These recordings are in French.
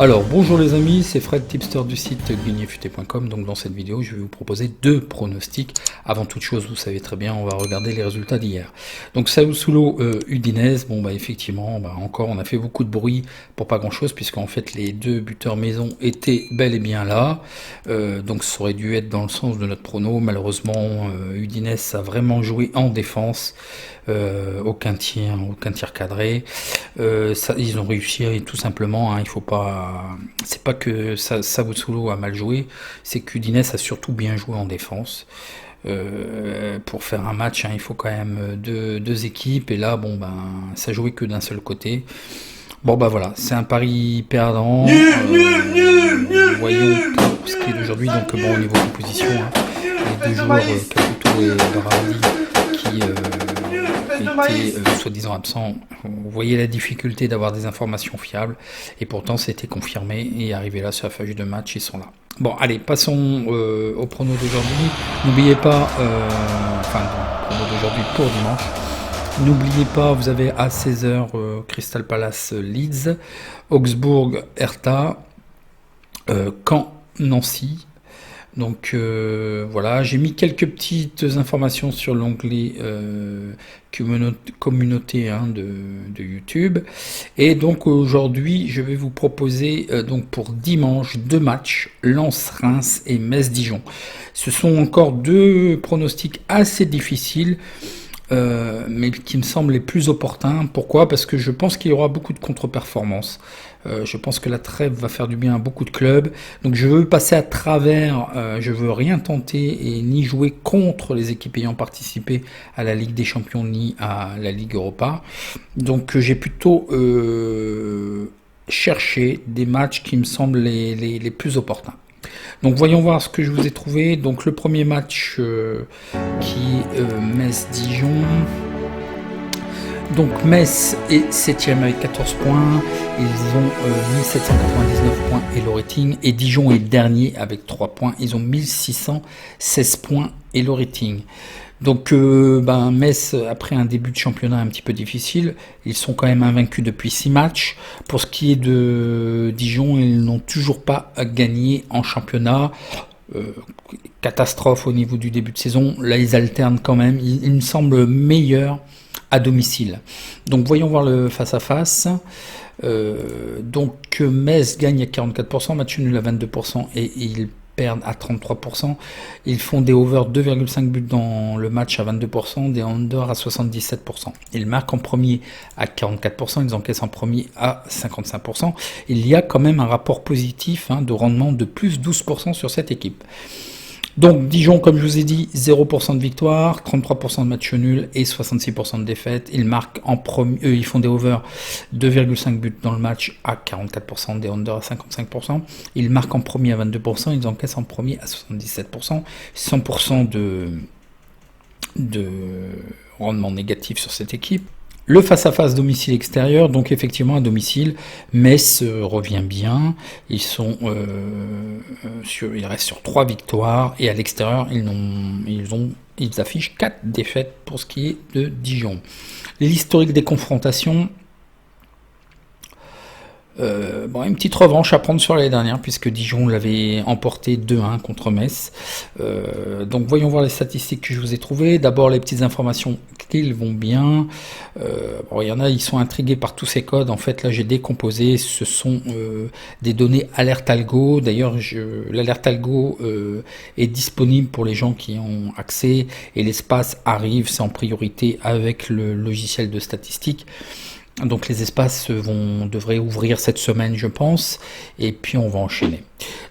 Alors bonjour les amis, c'est Fred, tipster du site gagnerfuté.com. Donc dans cette vidéo, je vais vous proposer deux pronostics. Avant toute chose, vous savez très bien, on va regarder les résultats d'hier. Donc Sassuolo Udinese, bon bah effectivement, encore on a fait beaucoup de bruit pour pas grand chose, puisqu'en fait les deux buteurs maison étaient bel et bien là. Donc ça aurait dû être dans le sens de notre prono. Malheureusement, Udinese a vraiment joué en défense. Aucun tir cadré. Ils ont réussi tout simplement. Il faut pas. C'est pas que Sassuolo a mal joué, c'est qu'Udinese a surtout bien joué en défense. Pour faire un match, il faut quand même deux équipes. Et là, ça jouait que d'un seul côté. Bon voilà, c'est un pari perdant. Voyons pour ce qui est d'aujourd'hui. Donc au niveau composition, les deux joueurs Caputo et Berardi qui étaient soi-disant absents. Vous voyez la difficulté d'avoir des informations fiables, et pourtant c'était confirmé, et arrivé là sur la feuille de match, ils sont là. Bon allez, passons au prono d'aujourd'hui. N'oubliez pas, prono d'aujourd'hui pour dimanche. N'oubliez pas, vous avez à 16h Crystal Palace Leeds, Augsbourg Hertha, Caen Nancy. Donc voilà, j'ai mis quelques petites informations sur l'onglet communauté de YouTube. Et donc aujourd'hui, je vais vous proposer donc pour dimanche deux matchs, Lens-Reims et Metz-Dijon. Ce sont encore deux pronostics assez difficiles. Mais qui me semblent les plus opportuns. Pourquoi ? Parce que je pense qu'il y aura beaucoup de contre-performances. Je pense que la trêve va faire du bien à beaucoup de clubs. Donc je veux passer à travers, je veux rien tenter et ni jouer contre les équipes ayant participé à la Ligue des Champions ni à la Ligue Europa. Donc j'ai plutôt cherché des matchs qui me semblent les plus opportuns. Donc voyons voir ce que je vous ai trouvé. Donc le premier match qui est Metz-Dijon. Donc Metz est 7ème avec 14 points. Ils ont 1799 points Elo Rating. Et Dijon est dernier avec 3 points. Ils ont 1616 points Elo Rating. Donc Metz, après un début de championnat un petit peu difficile, ils sont quand même invaincus depuis 6 matchs. Pour ce qui est de Dijon, ils n'ont toujours pas gagné en championnat. Catastrophe au niveau du début de saison. Là, ils alternent quand même. Ils me semblent meilleurs à domicile. Donc voyons voir le face-à-face. Donc Metz gagne à 44%, match nul à 22% et ils perdent à 33%. Ils font des over 2,5 buts dans le match à 22%, des under à 77%. Ils marquent en premier à 44%, ils encaissent en premier à 55%. Il y a quand même un rapport positif de rendement de plus 12% sur cette équipe. Donc Dijon, comme je vous ai dit, 0% de victoire, 33% de match nul et 66% de défaite. Ils marquent en premier, ils font des over 2,5 buts dans le match à 44%, des under à 55%. Ils marquent en premier à 22%, ils encaissent en premier à 77%, 100% de rendement négatif sur cette équipe. Le face-à-face domicile-extérieur, donc effectivement à domicile, Metz revient bien, ils restent sur 3 victoires, et à l'extérieur, ils affichent 4 défaites pour ce qui est de Dijon. L'historique des confrontations, une petite revanche à prendre sur l'année dernière, puisque Dijon l'avait emporté 2-1 contre Metz. Donc voyons voir les statistiques que je vous ai trouvées. D'abord les petites informations qu'ils vont bien. Il y en a, ils sont intrigués par tous ces codes. En fait, là j'ai décomposé. Ce sont des données Alert Algo. D'ailleurs, l'Alert Algo est disponible pour les gens qui ont accès, et l'espace arrive, c'est en priorité avec le logiciel de statistiques. Donc les espaces devraient ouvrir cette semaine, je pense, et puis on va enchaîner.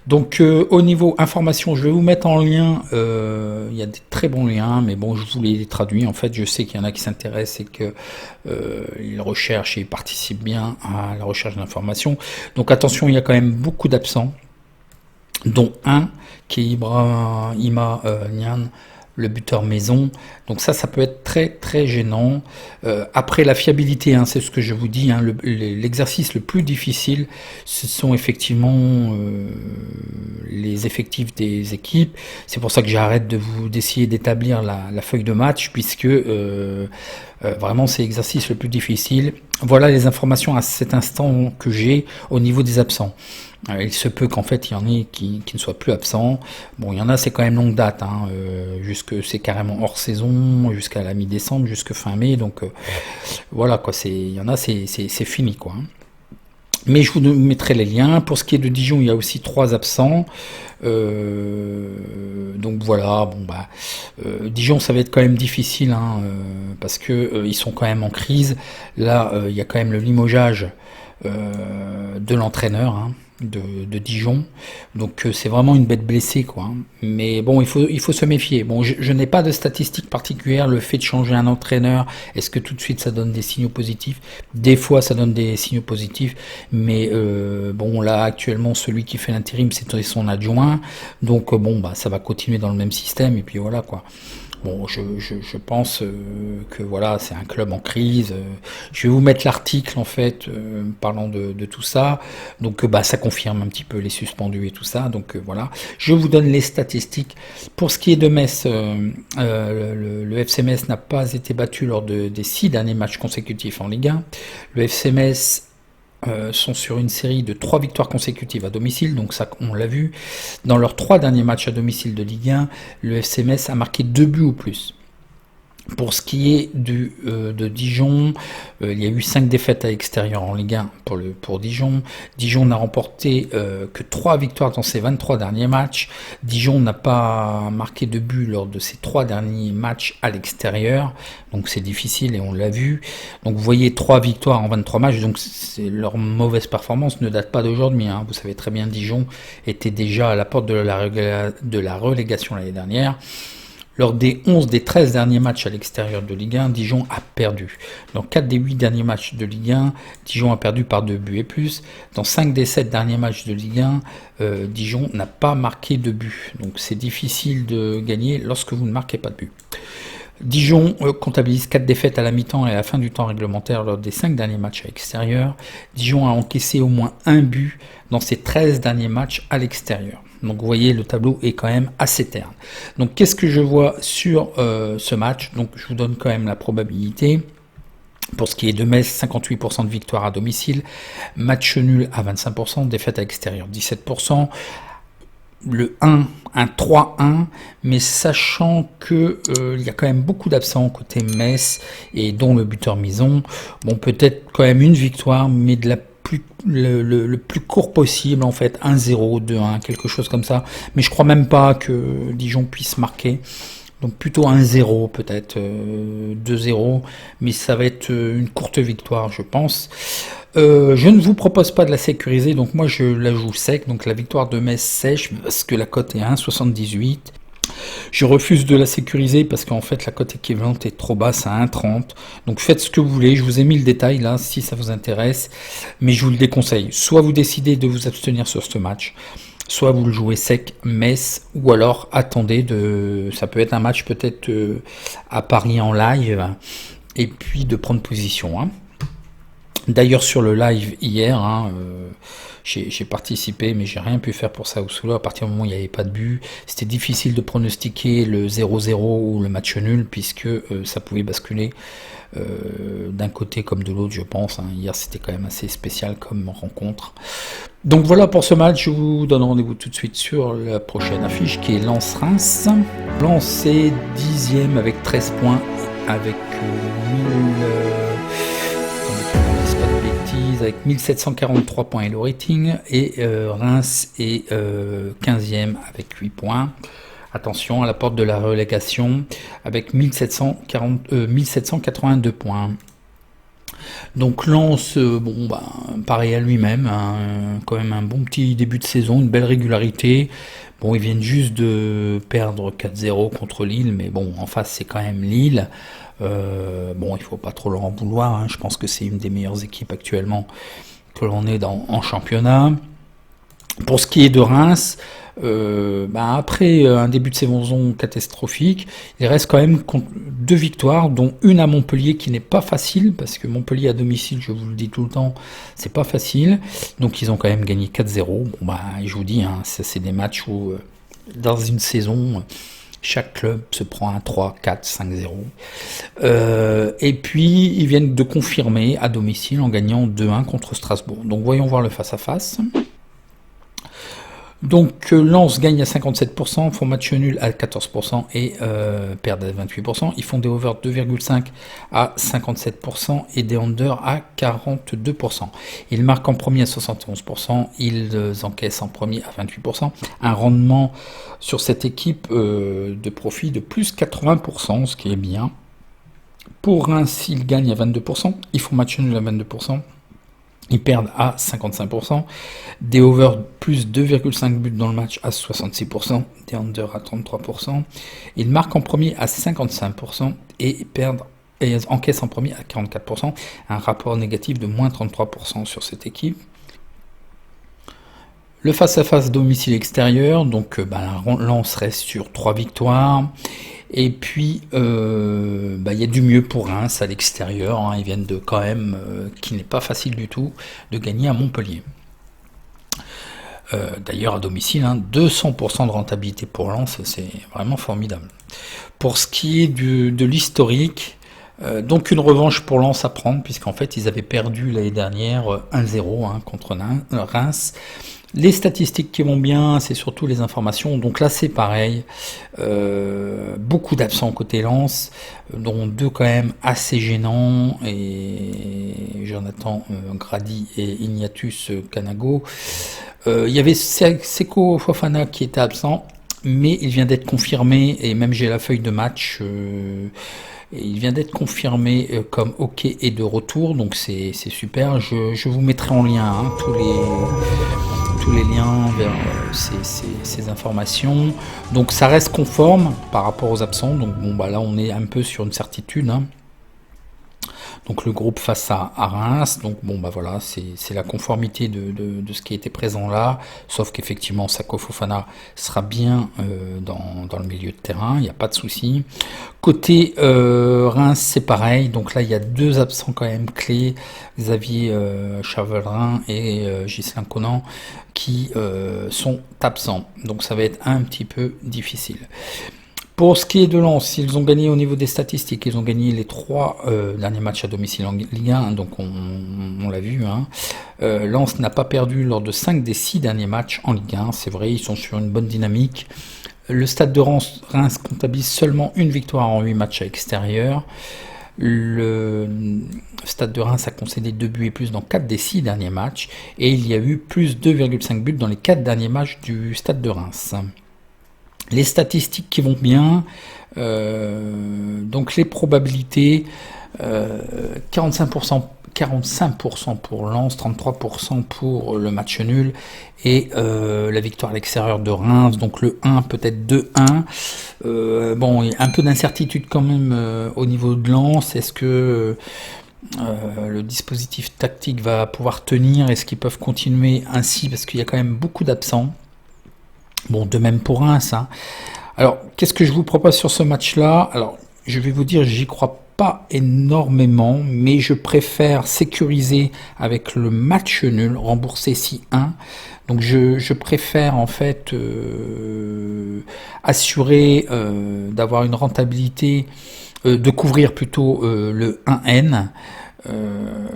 Donc au niveau information, je vais vous mettre en lien, il y a des très bons liens, mais bon, je vous les traduis. En fait, je sais qu'il y en a qui s'intéressent et qu'ils recherchent et ils participent bien à la recherche d'informations. Donc attention, il y a quand même beaucoup d'absents, dont un qui est Ibrahima Niane, le buteur maison. Donc ça peut être très très gênant. Après la fiabilité, c'est ce que je vous dis, l'exercice le plus difficile, ce sont effectivement les effectifs des équipes. C'est pour ça que j'arrête d'essayer d'établir la feuille de match, puisque Vraiment, c'est l'exercice le plus difficile. Voilà les informations à cet instant que j'ai au niveau des absents. Il se peut qu'en fait il y en ait qui ne soient plus absents. Bon, il y en a, c'est quand même longue date, hein, c'est carrément hors saison, jusqu'à la mi-décembre, jusque fin mai. Donc voilà quoi, il y en a, c'est fini quoi. Hein. Mais je vous mettrai les liens. Pour ce qui est de Dijon, il y a aussi 3 absents. Donc voilà, bon bah Dijon, ça va être quand même difficile, hein, parce que ils sont quand même en crise. Là, il y a quand même le limogeage de l'entraîneur, hein, de Dijon. Donc c'est vraiment une bête blessée, quoi. Hein. Mais bon, il faut se méfier. Bon, je n'ai pas de statistiques particulières. Le fait de changer un entraîneur, est-ce que tout de suite ça donne des signaux positifs? Des fois, ça donne des signaux positifs, mais bon, là actuellement, celui qui fait l'intérim, c'est son adjoint. Donc bon, bah ça va continuer dans le même système et puis voilà quoi. Bon, je pense que voilà, c'est un club en crise. Je vais vous mettre l'article en fait parlant de tout ça. Donc bah ça confirme un petit peu les suspendus et tout ça. Donc voilà, je vous donne les statistiques. Pour ce qui est de Metz, le FC Metz n'a pas été battu lors des 6 derniers matchs consécutifs en Ligue 1. Le FC Metz sont sur une série de 3 victoires consécutives à domicile, donc ça on l'a vu. Dans leurs 3 derniers matchs à domicile de Ligue 1, le FC Metz a marqué 2 buts ou plus. Pour ce qui est de Dijon, il y a eu 5 défaites à l'extérieur en Ligue 1 pour Dijon. Dijon n'a remporté que 3 victoires dans ses 23 derniers matchs. Dijon n'a pas marqué de but lors de ses 3 derniers matchs à l'extérieur. Donc c'est difficile et on l'a vu. Donc vous voyez 3 victoires en 23 matchs. Donc leur mauvaise performance ne date pas d'aujourd'hui. Hein. Vous savez très bien, Dijon était déjà à la porte de la relégation l'année dernière. Lors des 11 des 13 derniers matchs à l'extérieur de Ligue 1, Dijon a perdu. Dans 4 des 8 derniers matchs de Ligue 1, Dijon a perdu par 2 buts et plus. Dans 5 des 7 derniers matchs de Ligue 1, Dijon n'a pas marqué de but. Donc c'est difficile de gagner lorsque vous ne marquez pas de but. Dijon comptabilise 4 défaites à la mi-temps et à la fin du temps réglementaire lors des 5 derniers matchs à l'extérieur. Dijon a encaissé au moins un but dans ses 13 derniers matchs à l'extérieur. Donc vous voyez, le tableau est quand même assez terne. Donc qu'est-ce que je vois sur ce match? Donc je vous donne quand même la probabilité. Pour ce qui est de Metz, 58% de victoire à domicile, match nul à 25%, défaite à l'extérieur 17%. Le 1, un 3-1, mais sachant que il y a quand même beaucoup d'absents côté Metz, et dont le buteur Mison. Bon, peut-être quand même une victoire, mais de le plus court possible, en fait, 1-0, 2-1, quelque chose comme ça. Mais je crois même pas que Dijon puisse marquer. Donc plutôt 1-0, peut-être 2-0, mais ça va être une courte victoire, je pense. Je ne vous propose pas de la sécuriser, donc moi je la joue sec, donc la victoire de Metz sèche, parce que la cote est 1,78. Je refuse de la sécuriser parce qu'en fait la cote équivalente est trop basse à 1,30. Donc faites ce que vous voulez, je vous ai mis le détail là si ça vous intéresse, mais je vous le déconseille. Soit vous décidez de vous abstenir sur ce match, soit vous le jouez sec, Metz, ou alors attendez ça peut être un match peut-être à Paris en live, et puis de prendre position. Hein. D'ailleurs sur le live hier, j'ai participé, mais j'ai rien pu faire pour ça ou cela. À partir du moment où il n'y avait pas de but, c'était difficile de pronostiquer le 0-0 ou le match nul, puisque ça pouvait basculer d'un côté comme de l'autre, je pense. Hein. Hier, c'était quand même assez spécial comme rencontre. Donc voilà pour ce match. Je vous donne rendez-vous tout de suite sur la prochaine affiche, qui est Lens-Reims. Lens est 10e avec 13 points, avec 1743 points et le rating, et Reims est 15e avec 8 points. Attention, à la porte de la relégation avec 1782 points. Donc Lens, pareil à lui-même, hein, quand même un bon petit début de saison, une belle régularité. Bon, ils viennent juste de perdre 4-0 contre Lille, mais bon, en face c'est quand même Lille. Bon, il faut pas trop leur en vouloir, hein. Je pense que c'est une des meilleures équipes actuellement que l'on est en championnat. Pour ce qui est de Reims, après un début de saison catastrophique, il reste quand même 2 victoires, dont une à Montpellier qui n'est pas facile, parce que Montpellier à domicile, je vous le dis tout le temps, c'est pas facile. Donc ils ont quand même gagné 4-0. Bon, je vous dis, hein, c'est des matchs où dans une saison, Chaque club se prend un 3, 4, 5-0. Et puis, ils viennent de confirmer à domicile en gagnant 2-1 contre Strasbourg. Donc, voyons voir le face-à-face. Donc, Lens gagne à 57%, font match nul à 14% et perdent à 28%. Ils font des over 2,5 à 57% et des under à 42%. Ils marquent en premier à 71%, ils encaissent en premier à 28%. Un rendement sur cette équipe de profit de plus 80%, ce qui est bien. Pour Reims, ils gagnent à 22%, ils font match nul à 22%. Ils perdent à 55%, des over plus 2,5 buts dans le match à 66%, des under à 33%. Ils marquent en premier à 55% et perdent et encaissent en premier à 44%. Un rapport négatif de moins 33% sur cette équipe. Le face-à-face domicile extérieur, donc Lens reste sur 3 victoires. Et puis, il y a du mieux pour Reims à l'extérieur. Hein, ils viennent de quand même, qui n'est pas facile du tout, de gagner à Montpellier. D'ailleurs, à domicile, 200% de rentabilité pour Lens, c'est vraiment formidable. Pour ce qui est de l'historique, donc une revanche pour Lens à prendre, puisqu'en fait, ils avaient perdu l'année dernière 1-0 contre Reims. Les statistiques qui vont bien, c'est surtout les informations. Donc là, c'est pareil. Beaucoup d'absents côté Lens, dont 2 quand même assez gênants. Et Jonathan Grady et Ignatius Kanago. Il y avait Seko Fofana qui était absent, mais il vient d'être confirmé. Et même j'ai la feuille de match. Il vient d'être confirmé comme OK et de retour. Donc c'est super. Je vous mettrai en lien tous les liens vers ces informations. Donc ça reste conforme par rapport aux absents. Donc là on est un peu sur une certitude. Donc le groupe face à Reims. Donc voilà, c'est la conformité de ce qui était présent là. Sauf qu'effectivement Seko Fofana sera bien dans le milieu de terrain. Il n'y a pas de souci. Côté Reims, c'est pareil. Donc là, il y a 2 absents quand même clés. Xavier Chavelin et Ghislain Conan qui sont absents. Donc ça va être un petit peu difficile. Pour ce qui est de Lens, ils ont gagné au niveau des statistiques. Ils ont gagné les 3 derniers matchs à domicile en Ligue 1. Donc on l'a vu. Lens n'a pas perdu lors de 5 des 6 derniers matchs en Ligue 1. C'est vrai, ils sont sur une bonne dynamique. Le stade de Reims comptabilise seulement une victoire en 8 matchs à l'extérieur. Le stade de Reims a concédé 2 buts et plus dans 4 des 6 derniers matchs. Et il y a eu plus 2,5 buts dans les 4 derniers matchs du stade de Reims. Les statistiques qui vont bien, donc les probabilités, 45% pour Lens, 33% pour le match nul et la victoire à l'extérieur de Reims, donc le 1 peut-être 2-1. Il y a un peu d'incertitude quand même au niveau de Lens. Est-ce que le dispositif tactique va pouvoir tenir? Est-ce qu'ils peuvent continuer ainsi? Parce qu'il y a quand même beaucoup d'absents. De même pour Reims. Alors, qu'est-ce que je vous propose sur ce match-là? Alors, je vais vous dire, j'y crois pas énormément, mais je préfère sécuriser avec le match nul, rembourser si 1. Donc, je préfère en fait assurer d'avoir une rentabilité, de couvrir plutôt le 1N.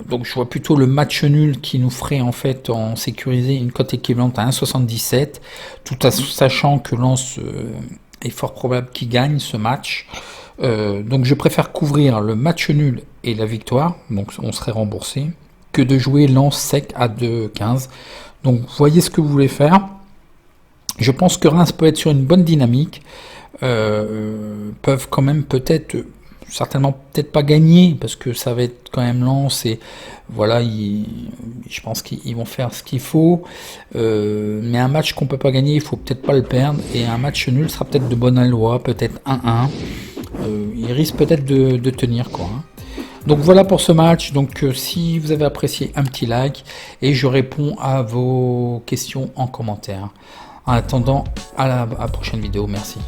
Donc je vois plutôt le match nul qui nous ferait en fait en sécuriser une cote équivalente à 1,77, tout en sachant que Lens est fort probable qu'il gagne ce match. Donc je préfère couvrir le match nul et la victoire, donc on serait remboursé, que de jouer Lens sec à 2,15. Donc voyez ce que vous voulez faire. Je pense que Reims peut être sur une bonne dynamique, peuvent quand même certainement peut-être pas gagner parce que ça va être quand même Lens et voilà, je pense qu'ils vont faire ce qu'il faut, mais un match qu'on peut pas gagner, il faut peut-être pas le perdre, et un match nul sera peut-être de bonne aloi, peut-être 1-1. Il risque peut-être de tenir quoi. Donc voilà pour ce match. Donc si vous avez apprécié, un petit like et je réponds à vos questions en commentaire. En attendant, à la prochaine vidéo. Merci.